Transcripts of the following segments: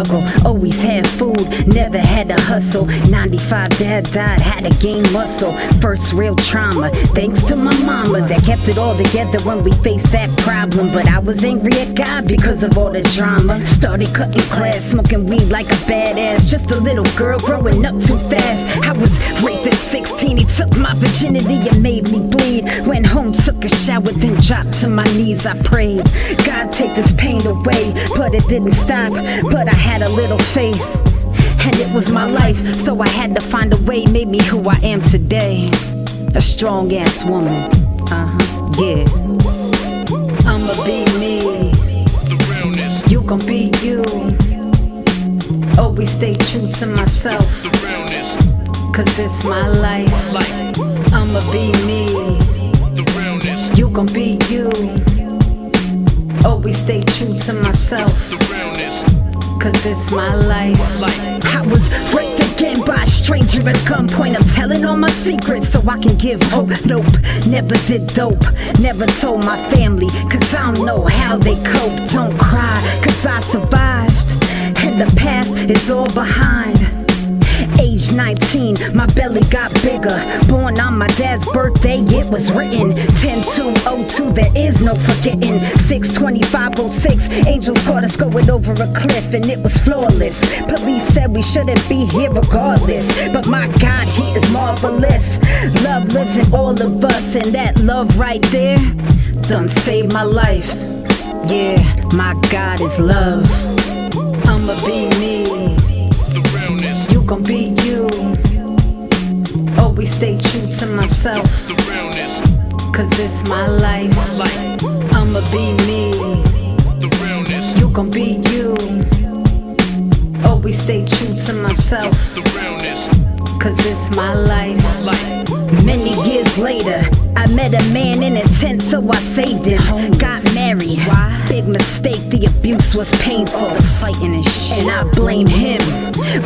struggle, always had food, never had to hustle. 95, dad died, had to gain muscle. First real trauma, thanks to my mama that kept it all together when we faced that problem. But I was angry at God because of all the drama. Started cutting class, smoking weed like a badass. Just a little girl growing up too fast. I was raped at 16, he took my virginity and made me bleed. Went home, took a shower, then dropped to my knees. I prayed, God take this pain away, but it didn't stop. But I had a little faith, and it was my life, so I had to find a way. Made me who I am today, a strong ass woman. Yeah. I'ma be me, you gon' be you. Always stay true to myself, cause it's my life. I'ma be me, you gon' be you. Always stay true to myself, cause it's my life. I was raped again by a stranger at gunpoint. I'm telling all my secrets so I can give hope. Nope, never did dope, never told my family, cause I don't know how they cope. Don't cry, cause I survived, and the past is all behind. Age 19, my belly got bigger. Born on my dad's birthday, it was written 10-2-02, there is no forgetting. 6-25-06, angels caught us going over a cliff, and it was flawless. Police said we shouldn't be here regardless, but my God, he is marvelous. Love lives in all of us, and that love right there done saved my life. Yeah, my God is love. I'ma be me, you gon' be you. Always stay true to myself, cause it's my life. I'ma be me, you gon' be you. Always stay true to myself, cause it's my life. Many years later, I met a man in a tent, so I saved him. Got married, big mistake, the abuse was painful. Fighting and shit, and I blame him.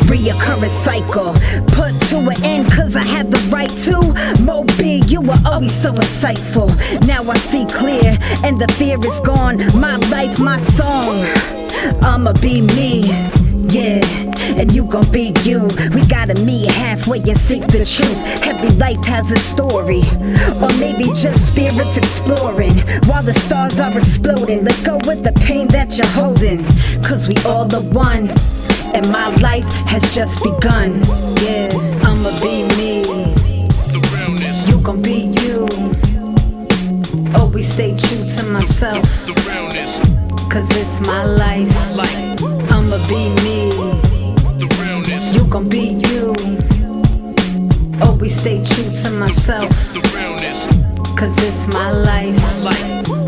Reoccurring cycle, put to an end cause I had the right to. Moby, you were always so insightful. Now I see clear, and the fear is gone. My life, my song, I'ma be me, yeah. And you gon' be you. We gotta meet halfway and seek the truth. Every life has a story, or maybe just spirits exploring while the stars are exploding. Let go with the pain that you're holding, cause we all the one, and my life has just begun. Yeah, I'ma be me, you gon' be you. Always stay true to myself, cause it's my life. I'ma be me, you gon' be you. Always stay true to myself, cause it's my life.